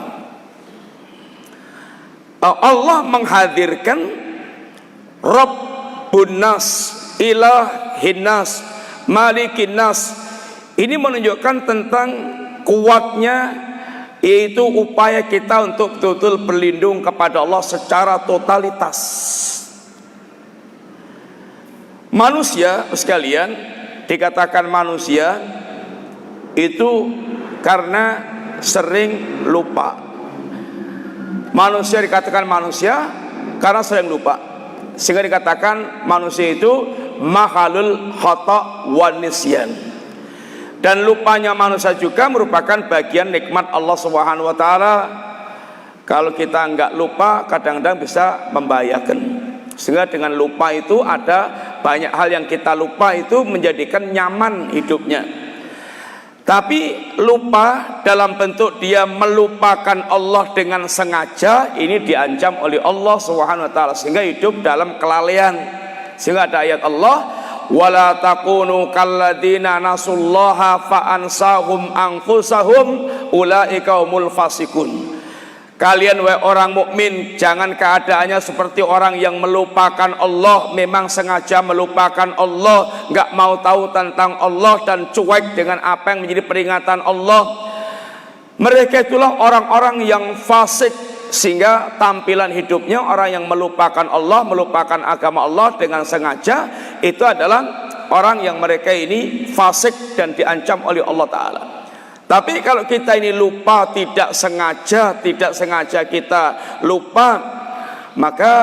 Allah menghadirkan Rabbun Nas, Ilahin Nas, Malikin Nas. Ini menunjukkan tentang kuatnya, yaitu upaya kita untuk betul-betul berlindung kepada Allah secara totalitas. Manusia sekalian, dikatakan manusia itu karena sering lupa. Manusia dikatakan manusia karena sering lupa, sehingga dikatakan manusia itu mahalul khata' wan nisyan. Dan lupanya manusia juga merupakan bagian nikmat Allah Subhanahu wa taala. Kalau kita enggak lupa, kadang-kadang bisa membahayakan. Sehingga dengan lupa itu ada banyak hal yang kita lupa itu menjadikan nyaman hidupnya. Tapi lupa dalam bentuk dia melupakan Allah dengan sengaja, ini diancam oleh Allah Subhanahu wa taala, sehingga hidup dalam kelalaian. Sehingga ada ayat Allah, wala takunu kalladzina nasullaha fa ansahum anfusahum ulaika humul fasikun. Kalian wahai orang mukmin, jangan keadaannya seperti orang yang melupakan Allah, memang sengaja melupakan Allah, nggak mau tahu tentang Allah dan cuek dengan apa yang menjadi peringatan Allah. Mereka itulah orang-orang yang fasik, sehingga tampilan hidupnya orang yang melupakan Allah, melupakan agama Allah dengan sengaja, itu adalah orang yang mereka ini fasik dan diancam oleh Allah Ta'ala. Tapi kalau kita ini lupa, tidak sengaja kita lupa, maka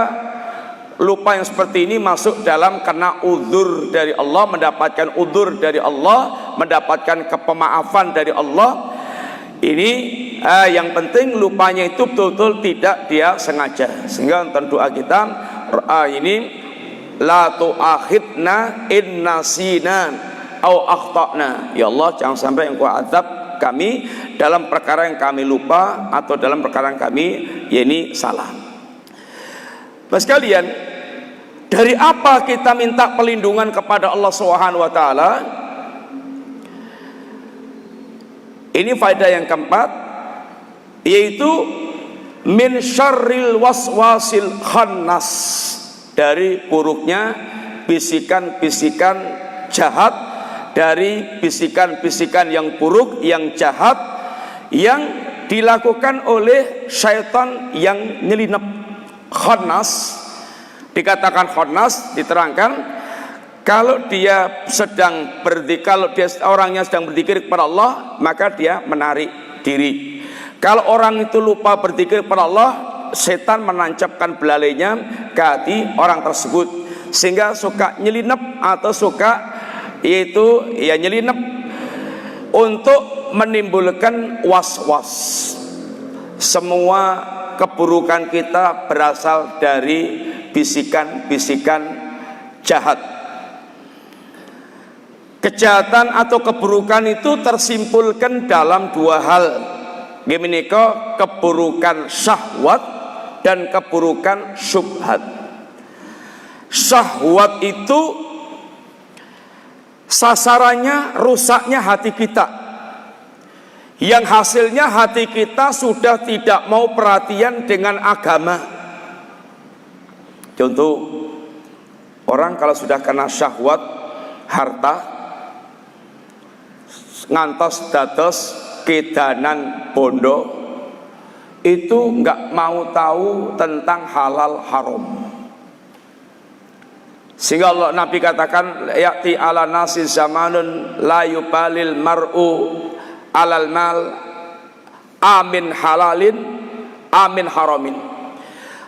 lupa yang seperti ini masuk dalam kena udzur dari Allah, mendapatkan udzur dari Allah, mendapatkan kepemaafan dari Allah. Ini yang penting lupanya itu betul-betul tidak dia sengaja. Sehingga untuk doa kita ini, la tu'akhidna in nasina au akhtana. Ya Allah, jangan sampai engkau azab kami dalam perkara yang kami lupa atau dalam perkara yang kami ini salah. Bapak sekalian, dari apa kita minta perlindungan kepada Allah Subhanahu wa taala? Ini faedah yang keempat, yaitu min syarril waswasil khannas, dari buruknya bisikan-bisikan jahat, dari bisikan-bisikan yang buruk, yang jahat, yang dilakukan oleh syaitan yang nyelinap. Khannas Dikatakan khannas, diterangkan kalau dia sedang berzikir, kalau dia orangnya sedang berzikir kepada Allah, maka dia menarik diri. Kalau orang itu lupa berzikir kepada Allah, setan menancapkan belalainya ke hati orang tersebut, sehingga suka nyelinap atau suka yaitu ya nyelinap untuk menimbulkan was-was. Semua keburukan kita berasal dari bisikan-bisikan jahat. Kejahatan atau keburukan itu tersimpulkan dalam dua hal. Gemeniko keburukan syahwat dan keburukan syubhat. Syahwat itu sasarannya rusaknya hati kita, yang hasilnya hati kita sudah tidak mau perhatian dengan agama. Contoh, orang kalau sudah kena syahwat harta, ngantos dados kedanan bondo, itu nggak mau tahu tentang halal haram. Sehingga Allah Nabi katakan, ya'ti ala nasi zamanun la yubalil mar'u alal mal amin halalin amin haramin.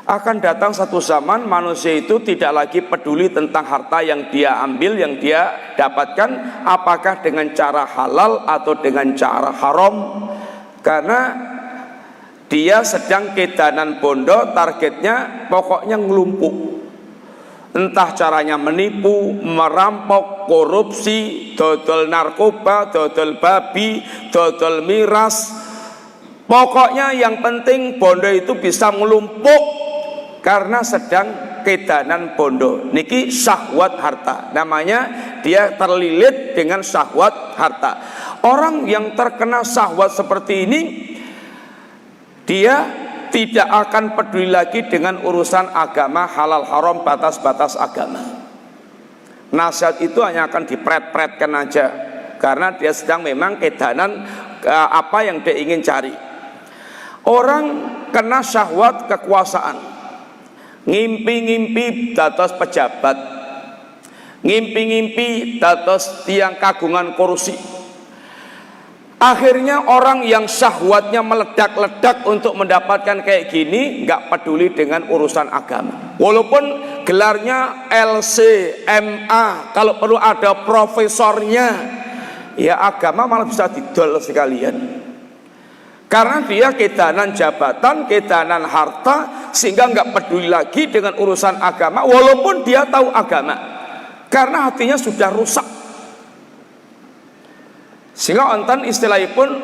Akan datang satu zaman manusia itu tidak lagi peduli tentang harta yang dia ambil, yang dia dapatkan, apakah dengan cara halal atau dengan cara haram, karena dia sedang kedanan bondo, targetnya pokoknya ngelumpuk. Entah caranya menipu, merampok, korupsi, dodol narkoba, dodol babi, dodol miras. Pokoknya yang penting bondo itu bisa melumpuk karena sedang kedanan bondo. Niki syahwat harta. Namanya dia terlilit dengan syahwat harta. Orang yang terkena syahwat seperti ini, dia tidak akan peduli lagi dengan urusan agama, halal haram, batas-batas agama. Nasihat itu hanya akan dipret-pretkan aja, karena dia sedang memang kedanan apa yang dia ingin cari. Orang kena syahwat kekuasaan, ngimpi-ngimpi dados pejabat, ngimpi-ngimpi dados tiang kagungan kursi. Akhirnya orang yang syahwatnya meledak-ledak untuk mendapatkan kayak gini, nggak peduli dengan urusan agama. Walaupun gelarnya LC, MA, kalau perlu ada profesornya, ya agama malah bisa didol sekalian. Karena dia kedanan jabatan, kedanan harta, sehingga nggak peduli lagi dengan urusan agama, walaupun dia tahu agama, karena hatinya sudah rusak. Sehingga onten istilahipun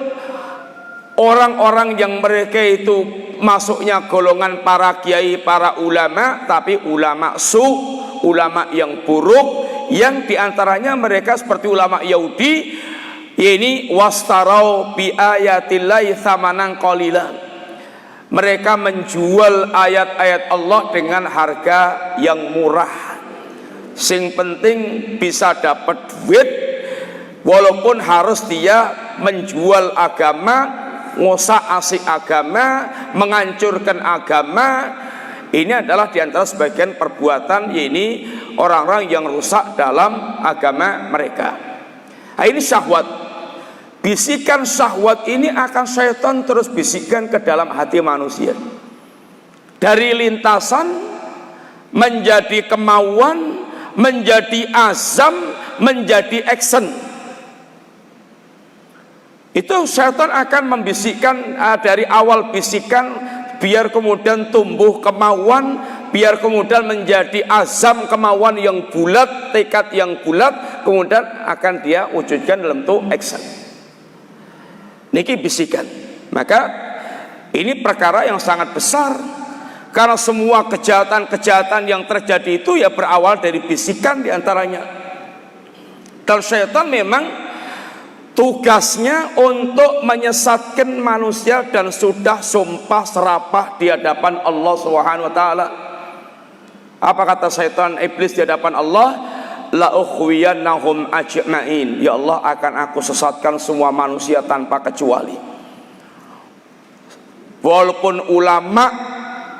orang-orang yang mereka itu masuknya golongan para kiai, para ulama, tapi ulama su, ulama yang buruk, yang diantaranya mereka seperti ulama Yahudi, ini wastarau bi ayatillahi tsamanan qalila. Mereka menjual ayat-ayat Allah dengan harga yang murah. Sing penting bisa dapat duit, walaupun harus dia menjual agama, ngosak asik agama, menghancurkan agama. Ini adalah diantara sebagian perbuatan, ini orang-orang yang rusak dalam agama mereka. Nah, ini syahwat. Bisikan syahwat ini akan syaitan terus bisikan ke dalam hati manusia. Dari lintasan menjadi kemauan, menjadi azam, menjadi action. Itu syaitan akan membisikkan dari awal bisikan, biar kemudian tumbuh kemauan, biar kemudian menjadi azam, kemauan yang bulat, tekad yang bulat, kemudian akan dia wujudkan dalam bentuk action. Niki bisikan. Maka ini perkara yang sangat besar, karena semua kejahatan-kejahatan yang terjadi itu ya berawal dari bisikan diantaranya. Dan syaitan memang tugasnya untuk menyesatkan manusia dan sudah sumpah serapah di hadapan Allah Subhanahu wa taala. Apa kata syaitan iblis di hadapan Allah? La ukhwiyannahum ajma'in. Ya Allah, akan aku sesatkan semua manusia tanpa kecuali. Walaupun ulama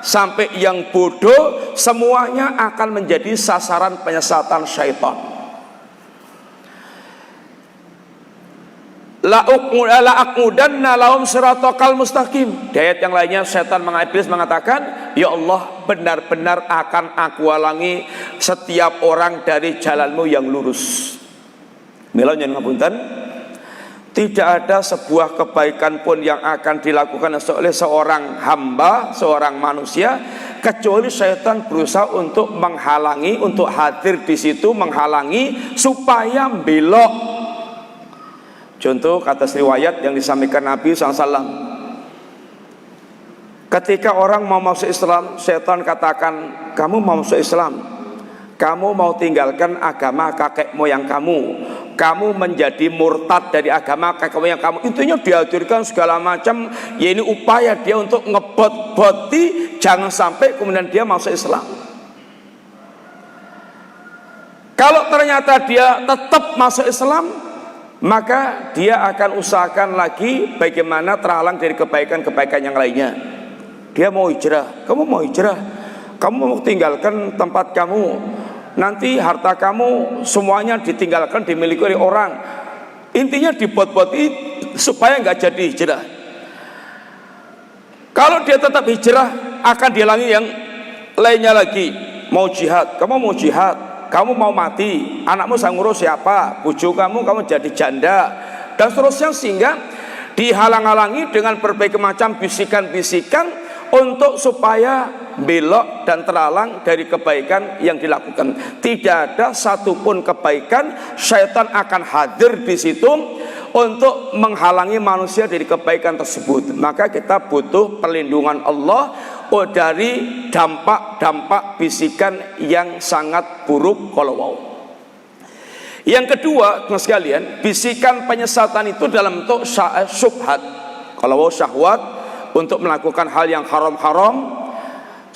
sampai yang bodoh, semuanya akan menjadi sasaran penyesatan syaitan. La aqmudanna lahum siratal mustaqim. Di ayat yang lainnya setan iblis mengatakan, ya Allah, benar-benar akan aku halangi setiap orang dari jalanmu yang lurus. Mila nyen ngapunten, tidak ada sebuah kebaikan pun yang akan dilakukan oleh seorang hamba, seorang manusia, kecuali syaitan berusaha untuk menghalangi, untuk hadir di situ, menghalangi supaya belok. Contoh kata riwayat yang disampaikan Nabi SAW, ketika orang mau masuk Islam, syaitan katakan, kamu mau masuk Islam, kamu mau tinggalkan agama kakek moyang kamu menjadi murtad dari agama kakek moyang kamu. Intinya dihadirkan segala macam, ya ini upaya dia untuk ngebot-boti jangan sampai kemudian dia masuk Islam. Kalau ternyata dia tetap masuk Islam, maka dia akan usahakan lagi bagaimana terhalang dari kebaikan-kebaikan yang lainnya. Dia mau hijrah, kamu mau hijrah, kamu mau tinggalkan tempat kamu, nanti harta kamu semuanya ditinggalkan, dimiliki oleh orang. Intinya dibuat-buat supaya nggak jadi hijrah. Kalau dia tetap hijrah, akan dihalangi yang lainnya lagi. Mau jihad, kamu mau jihad, kamu mau mati, anakmu saya ngurus siapa, bujuk kamu jadi janda, dan seterusnya, sehingga dihalang-halangi dengan berbagai macam bisikan-bisikan untuk supaya belok dan terhalang dari kebaikan yang dilakukan. Tidak ada satupun kebaikan, syaitan akan hadir di situ untuk menghalangi manusia dari kebaikan tersebut. Maka kita butuh perlindungan Allah dari dampak-dampak bisikan yang sangat buruk kalau mau. Yang kedua, teman sekalian, bisikan penyesatan itu dalam bentuk syubhat. Kalau mau syahwat untuk melakukan hal yang haram-haram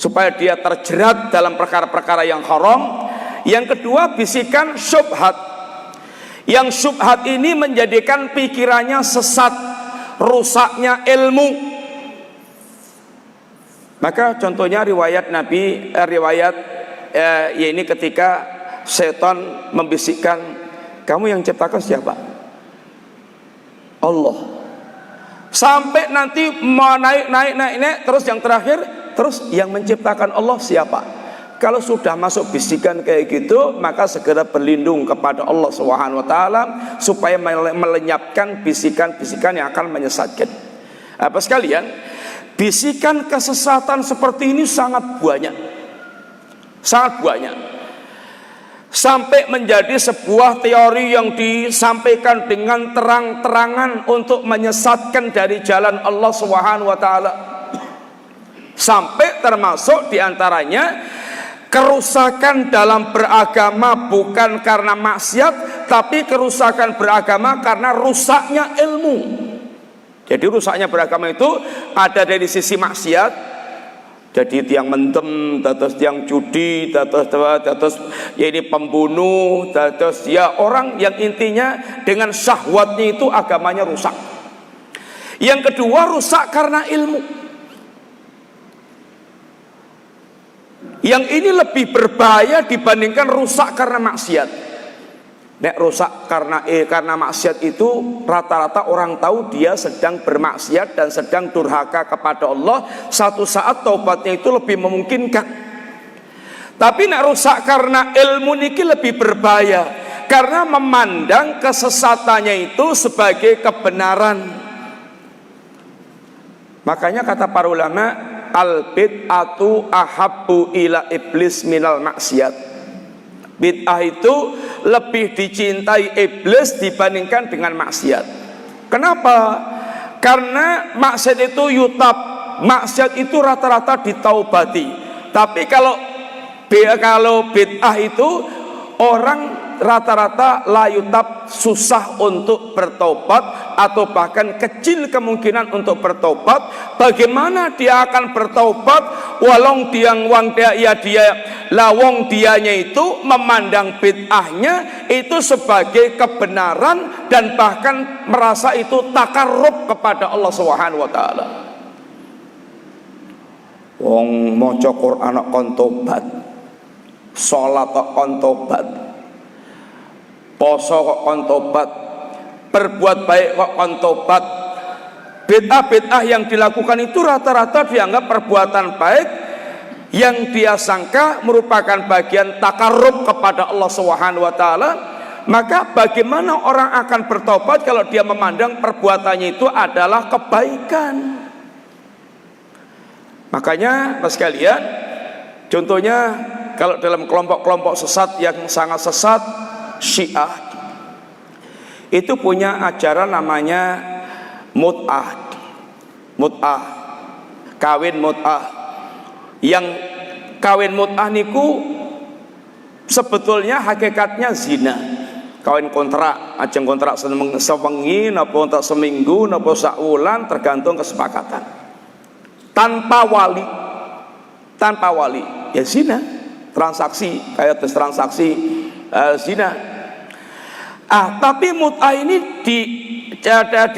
supaya dia terjerat dalam perkara-perkara yang haram. Yang kedua, bisikan syubhat. Yang syubhat ini menjadikan pikirannya sesat, rusaknya ilmu. Maka contohnya riwayat Nabi, ya ini ketika setan membisikkan, kamu yang ciptakan siapa? Allah. Sampai nanti mau naik, terus yang terakhir, terus yang menciptakan Allah siapa? Kalau sudah masuk bisikan kayak gitu, maka segera berlindung kepada Allah SWT supaya melenyapkan bisikan-bisikan yang akan menyesatkan. Apa sekalian? Bisikan kesesatan seperti ini sangat banyak, sangat banyak, sampai menjadi sebuah teori yang disampaikan dengan terang-terangan untuk menyesatkan dari jalan Allah SWT. Sampai termasuk diantaranya kerusakan dalam beragama bukan karena maksiat, tapi kerusakan beragama karena rusaknya ilmu. Jadi rusaknya beragama itu ada dari sisi maksiat, jadi tiang mendem, terus tiang judi, terus ya ini pembunuh, terus ya orang yang intinya dengan syahwatnya itu agamanya rusak. Yang kedua, rusak karena ilmu. Yang ini lebih berbahaya dibandingkan rusak karena maksiat. Nek rusak karena maksiat itu rata-rata orang tahu dia sedang bermaksiat dan sedang durhaka kepada Allah. Satu saat taubatnya itu lebih memungkinkan. Tapi nek rusak karena ilmu niki lebih berbahaya, karena memandang kesesatannya itu sebagai kebenaran. Makanya kata para ulama, al bid'atu ahabbu ila iblis minal maksiat. Bid'ah itu lebih dicintai iblis dibandingkan dengan maksiat. Kenapa? Karena maksiat itu yutab, maksiat itu rata-rata ditaubati. Tapi kalau bid'ah itu orang rata-rata la yutab, susah untuk bertobat atau bahkan kecil kemungkinan untuk bertobat. Bagaimana dia akan bertobat walau lawong dianya itu memandang bid'ahnya itu sebagai kebenaran dan bahkan merasa itu takarrub kepada Allah Subhanahu wa taala. Wong maca Quran kok kon tobat, salat kok kon tobat, poso kok kon tobat, berbuat baik kok kon tobat. Bid'ah-bid'ah yang dilakukan itu rata-rata dianggap perbuatan baik yang dia sangka merupakan bagian takarrub kepada Allah Subhanahu wa taala. Maka bagaimana orang akan bertobat kalau dia memandang perbuatannya itu adalah kebaikan? Makanya Mas sekalian, contohnya kalau dalam kelompok-kelompok sesat yang sangat sesat, Syiah itu punya ajaran namanya mut'ah, kawin mut'ah. Yang kawin mut'ah niku sebetulnya hakikatnya zina. Kawin kontrak, ajeng kontrak sewengi, napa kontrak seminggu, napa sakwulan, tergantung kesepakatan. Tanpa wali ya zina, transaksi kayak transaksi zina. Tapi mut'ah ini di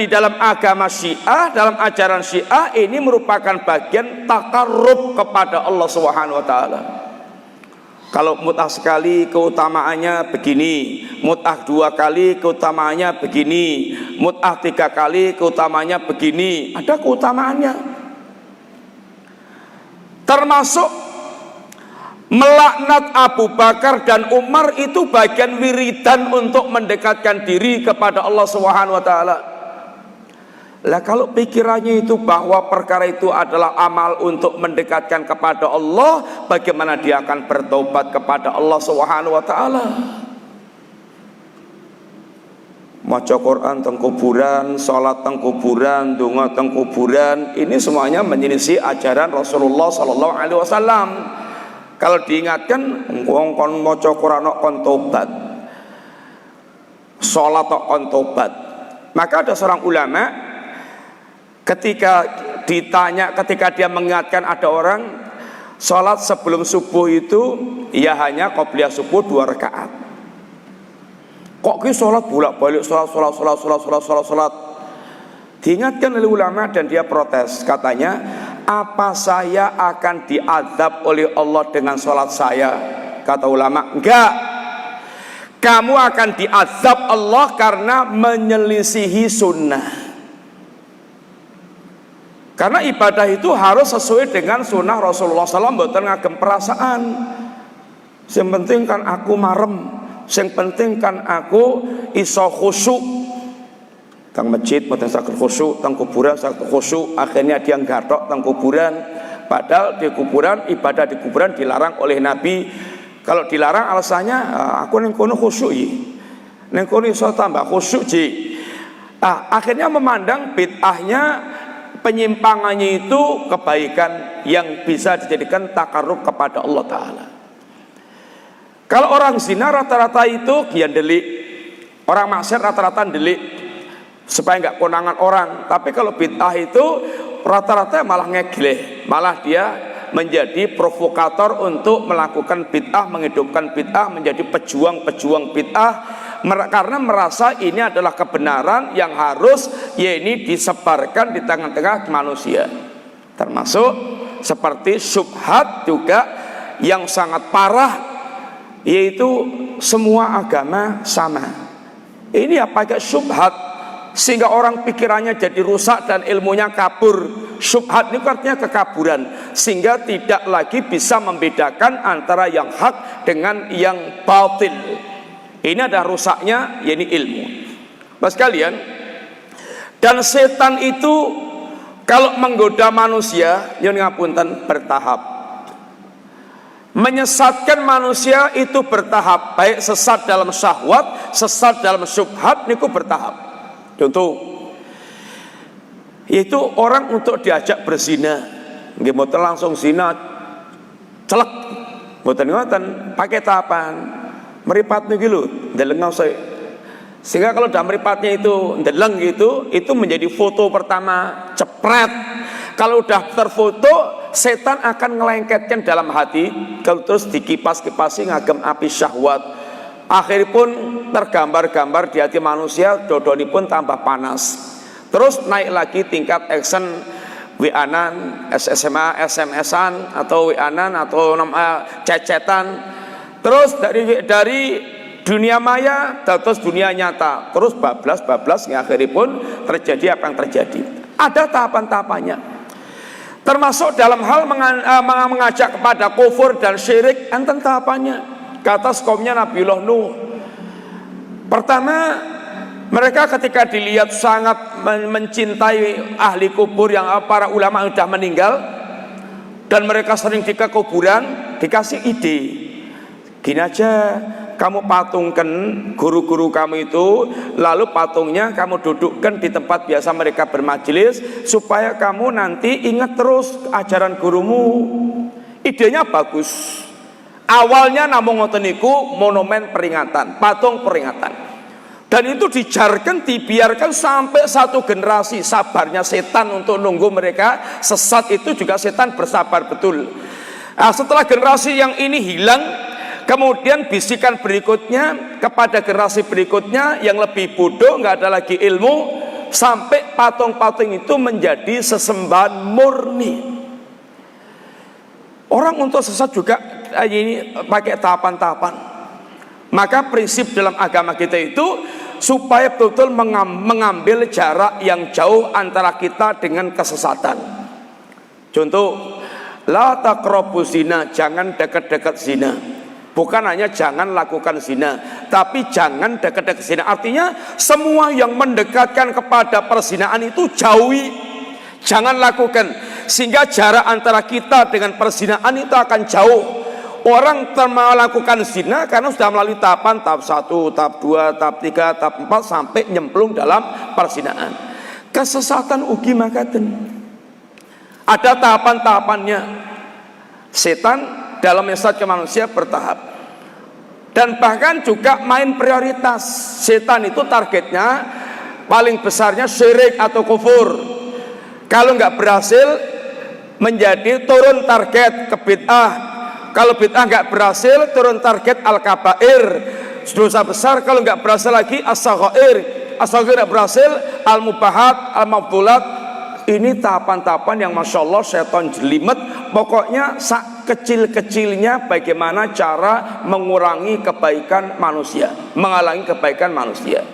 dalam agama Syiah, dalam ajaran Syiah ini merupakan bagian takarrub kepada Allah Subhanahu wa taala. Kalau mut'ah sekali keutamaannya begini, mut'ah 2 kali keutamaannya begini, mut'ah 3 kali keutamaannya begini, ada keutamaannya. Termasuk melaknat Abu Bakar dan Umar itu bagian wiridan untuk mendekatkan diri kepada Allah Subhanahu wa taala. Lah kalau pikirannya itu bahwa perkara itu adalah amal untuk mendekatkan kepada Allah, bagaimana dia akan bertobat kepada Allah Subhanahu wa taala? Maca Quran teng kuburan, salat teng kuburan, donga teng kuburan, ini semuanya menyelisih ajaran Rasulullah sallallahu alaihi wasallam. Kalau diingatkan, wong kon maca Quran kok kon tobat, salat kok kon tobat. Maka ada seorang ulama ketika dia mengingatkan ada orang salat sebelum subuh itu ya hanya qobliyah subuh 2 rakaat. Kok ki sholat bolak-balik sholat. Diingatkan oleh ulama dan dia protes. Katanya, apa saya akan diazab oleh Allah dengan sholat saya? Kata ulama, enggak. Kamu akan diazab Allah karena menyelisihi sunnah. Karena ibadah itu harus sesuai dengan sunnah Rasulullah SAW. Mboten ngagem perasaan. Yang penting kan aku marem, yang penting kan aku iso khusyuk. Tang masjid mboten saged khusyuk, tang kuburan saged khusyuk, akhirnya dia nggathok tang kuburan. Padahal di kuburan, ibadah di kuburan dilarang oleh Nabi. Kalau dilarang alasannya aku ning kono khusyuk iki. Ning kono iso tambah khusyuk ji. Akhirnya memandang bid'ahnya, penyimpangannya itu kebaikan yang bisa dijadikan takarrub kepada Allah taala. Kalau orang zina rata-rata itu kian delik, orang maksiat rata-rata delik supaya nggak konangan orang. Tapi kalau bid'ah itu rata-rata malah ngegleh, malah dia menjadi provokator untuk melakukan bid'ah, menghidupkan bid'ah, menjadi pejuang-pejuang bid'ah karena merasa ini adalah kebenaran yang harus ini disebarkan di tengah-tengah manusia. Termasuk seperti syubhat juga yang sangat parah, yaitu semua agama sama. Ini apa kayak syubhat sehingga orang pikirannya jadi rusak dan ilmunya kabur. Syubhat ini artinya kekaburan, sehingga tidak lagi bisa membedakan antara yang hak dengan yang batil. Ini ada rusaknya, yakni ilmu. Mas kalian, dan setan itu kalau menggoda manusia, nyun ngapunten, bertahap. Menyesatkan manusia itu bertahap, baik sesat dalam syahwat, sesat dalam syubhat, niku bertahap. Contoh, yaitu orang untuk diajak berzina, nggih mboten langsung zina, celek, mboten ngoten, pakai tahapan, meripat niki lho, ndeleng saya. Sehingga kalau dah meripatnya itu ndeleng gitu, itu menjadi foto pertama, cepret. Kalau udah terfoto, setan akan ngelengketkan dalam hati. Kalau terus dikipas-kipasi ngagem api syahwat, akhir pun tergambar-gambar di hati manusia, dodoni pun tambah panas. Terus naik lagi tingkat action WA-an, SMA, SMS-an atau WA-an atau cecetan. Terus dari dunia maya terus dunia nyata, terus bablas akhiripun terjadi apa yang terjadi. Ada tahapan-tahapannya. Termasuk dalam hal mengajak kepada kufur dan syirik, enten tahapannya. Kata kaumnya Nabiullah Nuh. Pertama, mereka ketika dilihat sangat mencintai ahli kubur yang para ulama yang sudah meninggal, dan mereka sering di kuburan, dikasih ide, gini aja, kamu patungkan guru-guru kamu itu, lalu patungnya kamu dudukkan di tempat biasa mereka bermajelis, supaya kamu nanti ingat terus ajaran gurumu. Idenya bagus. Awalnya namung ngoten niku monumen peringatan, patung peringatan. Dan itu dibiarkan sampai satu generasi. Sabarnya setan untuk nunggu mereka sesat itu juga setan bersabar betul. Nah, setelah generasi yang ini hilang, kemudian bisikan berikutnya kepada generasi berikutnya yang lebih bodoh, nggak ada lagi ilmu, sampai patung-patung itu menjadi sesembahan murni. Orang untuk sesat juga ini pakai tahapan-tahapan. Maka prinsip dalam agama kita itu supaya betul-betul mengambil jarak yang jauh antara kita dengan kesesatan. Contoh, la taqrabu zina, jangan dekat-dekat zina. Bukan hanya jangan lakukan zina, tapi jangan dekat-dekat zina. Artinya semua yang mendekatkan kepada perzinaan itu jauhi, jangan lakukan, sehingga jarak antara kita dengan perzinaan itu akan jauh. Orang melakukan zina karena sudah melalui tahapan tahap 1, tahap 2, tahap 3, tahap 4 sampai nyemplung dalam perzinaan. Kesesatan ugi makaten. Ada tahapan-tahapannya. Setan dalam mensesatkan manusia bertahap. Dan bahkan juga main prioritas. Setan itu targetnya paling besarnya syirik atau kufur. Kalau nggak berhasil menjadi turun target ke bid'ah. Kalau bid'ah nggak berhasil, turun target al-kabair, dosa besar. Kalau nggak berhasil lagi as-saghair, as-saghair nggak berhasil, al-mubahat, al-mabdulat. Ini tahapan-tahapan yang masya Allah setan jelimet. Pokoknya kecil-kecilnya bagaimana cara mengurangi kebaikan manusia, menghalangi kebaikan manusia.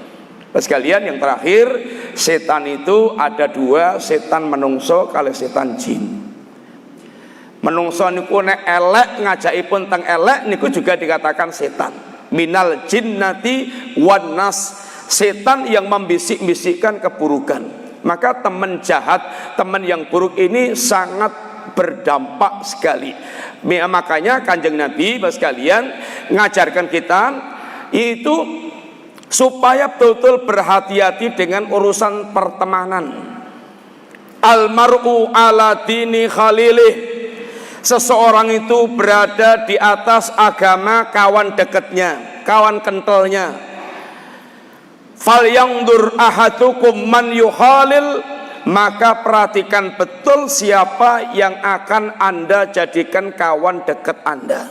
Sekalian yang terakhir, setan itu ada dua, setan menungso kali setan jin. Menungso niku nek elek ngajakipun teng elek niku juga dikatakan setan. Minal jinnati wan nas, setan yang membisik-bisikkan keburukan. Maka teman jahat, teman yang buruk ini sangat berdampak sekali. Makanya Kanjeng Nabi sekalian ngajarkan kita itu supaya betul-betul berhati-hati dengan urusan pertemanan. Almar'u ala dini khalilih. Seseorang itu berada di atas agama kawan dekatnya, kawan kentalnya. Fal yangdur ahadukum man yuhalil, maka perhatikan betul siapa yang akan Anda jadikan kawan dekat Anda.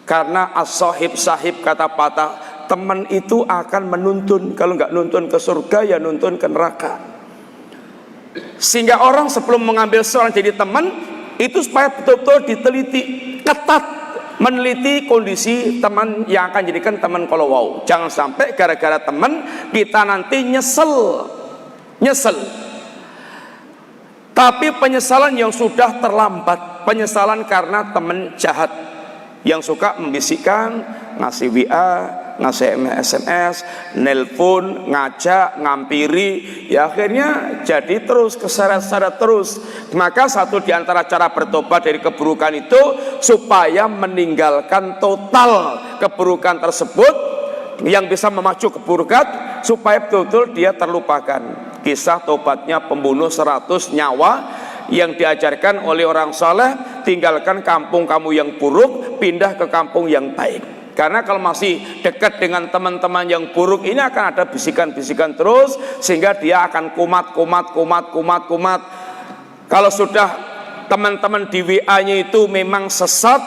Karena as-sahib sahib kata patah, teman itu akan menuntun. Kalau nggak nuntun ke surga ya nuntun ke neraka. Sehingga orang sebelum mengambil seorang jadi teman itu supaya betul-betul diteliti ketat, meneliti kondisi teman yang akan jadikan teman kalau wow. Jangan sampai gara-gara teman kita nanti nyesel. Tapi penyesalan yang sudah terlambat, penyesalan karena teman jahat yang suka membisikkan, ngasih WA, ngasih SMS, nelpon, ngajak, ngampiri, ya akhirnya jadi terus keseret-seret terus. Maka satu di antara cara bertobat dari keburukan itu supaya meninggalkan total keburukan tersebut yang bisa memacu keburukan, supaya betul-betul dia terlupakan. Kisah tobatnya pembunuh 100 nyawa yang diajarkan oleh orang saleh, tinggalkan kampung kamu yang buruk, pindah ke kampung yang baik. Karena kalau masih dekat dengan teman-teman yang buruk ini akan ada bisikan-bisikan terus, sehingga dia akan kumat. Kalau sudah teman-teman di WA-nya itu memang sesat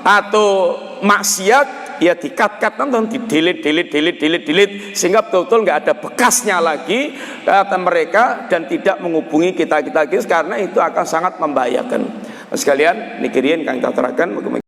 atau maksiat, ya di-cut nonton, di delete sehingga betul-betul nggak ada bekasnya lagi kata mereka dan tidak menghubungi kita karena itu akan sangat membahayakan. Sekalian, nikirin kang tatarakan